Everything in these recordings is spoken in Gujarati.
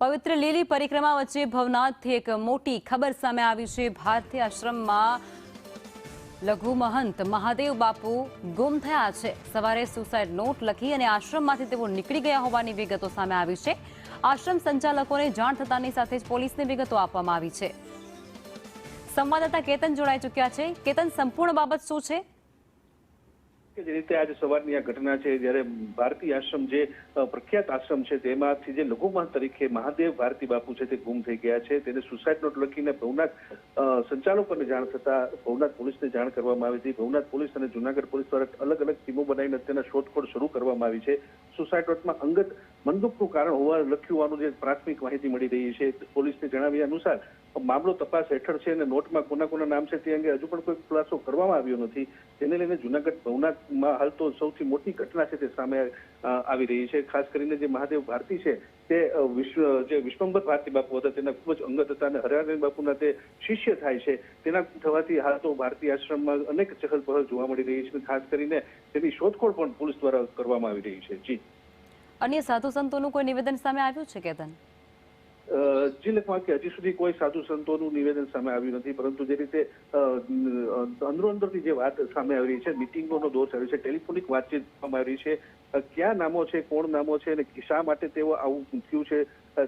પવિત્ર લીલી પરિક્રમા વચ્ચે ભવનાથથી એક મોટી ખબર સામે આવી છે। ભારતી આશ્રમમાં લઘુ મહંત મહાદેવ બાપુ ગુમ થયા છે। સવારે સુસાઇડ નોટ લખી અને આશ્રમમાંથી તેઓ નીકળી ગયા હોવાની વિગતો સામે આવી છે। આશ્રમ સંચાલકોને જાણ થતાની સાથે જ પોલીસને વિગતો આપવામાં આવી છે। સંવાદદાતા કેતન જોડાઈ ચૂક્યા છે। કેતન, સંપૂર્ણ બાબત શું છે? કે જે રીતે આજે સવારની આ ઘટના છે, જ્યારે ભારતી આશ્રમ જે પ્રખ્યાત આશ્રમ છે તેમાંથી જે લઘુમહંત તરીકે મહાદેવ ભારતી બાપુ છે તે ગુમ થઈ ગયા છે। તેને સુસાઇડ નોટ લખીને ભવનાથ સંચાલકોને જાણ થતા ભવનાથ પોલીસને જાણ કરવામાં આવી હતી। ભવનાથ પોલીસ અને જુનાગઢ પોલીસ દ્વારા અલગ અલગ ટીમો બનાવીને અત્યારના શોધખોળ શરૂ કરવામાં આવી છે। સુસાઇડ નોટમાં અંગત બંદૂકનું કારણ લખ્યું હોવાનું જે પ્રાથમિક માહિતી મળી રહી છે। પોલીસને જણાવ્યા અનુસાર મામલો તપાસ હેઠળ છે અને નોટમાં કોના કોના નામ છે તે અંગે હજુ પણ કોઈ ખુલાસો કરવામાં આવ્યો નથી। તેને લઈને જુનાગઢ ભવનાથમાં હાલ તો સૌથી મોટી ઘટના છે તે સામે આવી રહી છે। ખાસ કરીને જે મહાદેવ ભારતી છે તે જે વિશ્વંભર ભારતી બાપુ હતા તેના ખૂબ જ અંગત હતા અને હરિનારાયણ બાપુના તે શિષ્ય થાય છે। તેના થવાથી હાલ તો ભારતી આશ્રમમાં અનેક ચહલ-પહલ જોવા મળી રહી છે। ખાસ કરીને તેની શોધખોળ પણ પોલીસ દ્વારા કરવામાં આવી રહી છે। જી, અન્ય સાધુ સંતોનું કોઈ નિવેદન સામે આવ્યું છે કેતન? જી લખવા કે હજી સુધી કોઈ સાધુ સંતોનું નિવેદન સામે આવ્યું નથી, પરંતુ જે રીતે અંદરોઅંદરની જે વાત સામે આવી રહી છે, મિટિંગોનો દોર ચાલ્યો છે, ટેલિફોનિક વાતચીત કરવામાં આવી રહી છે, ક્યાં નામો છે, કોણ નામો છે અને શા માટે તેઓ આવું થયું છે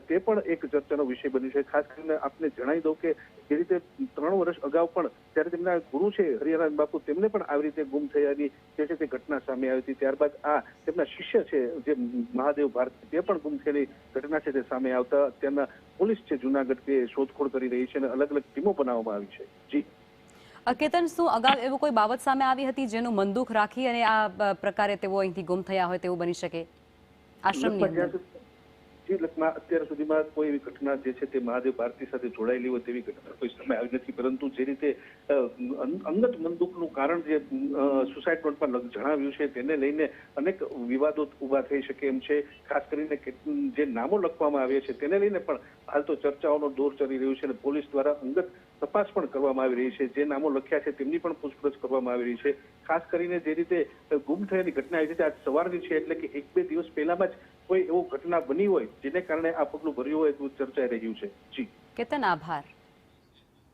તે પણ એક ચર્ચાનો વિષય બન્યું છે। ખાસ કરીને આપને જણાવી દઉં કે જે રીતે 3 વર્ષ અગાઉ પણ ત્યારે તેમના ગુરુ છે હરિનારાયણ બાપુ, તેમને પણ આવી રીતે ગુમ થયાની જે છે તે ઘટના સામે આવી હતી। ત્યારબાદ આ તેમના શિષ્ય છે જે મહાદેવ ભારતી, તે પણ ગુમ થયેલી ઘટના છે તે સામે આવતા અત્યારના પોલીસ છે જુનાગઢ તે શોધખોળ કરી રહી છે અને અલગ અલગ ટીમો બનાવવામાં આવી છે। જી કેતન, શું અગાઉ એવું કોઈ બાબત સામે આવી હતી જેનું મનદુખ રાખી અને આ પ્રકારે તેઓ અહીંથી ગુમ થયા હોય તેવું બની શકે આશ્રમની અંદર? જી લખમાં અત્યાર સુધીમાં કોઈ એવી ઘટના જે છે તે મહાદેવ ભારતી સાથે જોડાયેલી હોય તેવી ઘટના કોઈ સામે આવી નથી, પરંતુ જે રીતે અંગત બંદૂકનું કારણ જે સુસાઇડ નોટમાં જણાવ્યું છે તેને લઈને અનેક વિવાદો ઉભા થઈ શકે એમ છે। ખાસ કરીને જે નામો લખવામાં આવ્યા છે તેને લઈને પણ હાલ તો ચર્ચાઓનો દોર ચાલી રહ્યો છે અને પોલીસ દ્વારા અંગત તપાસ પણ કરવામાં આવી રહી છે। જે નામો લખ્યા છે તેમની પણ પૂછપરછ કરવામાં આવી રહી છે। ખાસ કરીને જે રીતે ગુમ થયાની ઘટના આવી છે આજ સવારની છે, એટલે કે 1-2 દિવસ પહેલામાં જ કોઈ એવો ઘટના બની હોય જેને કારણે આ પગલું ભર્યું હોય તેવું ચર્ચાઈ રહ્યું છે। જી કેતન, આભાર।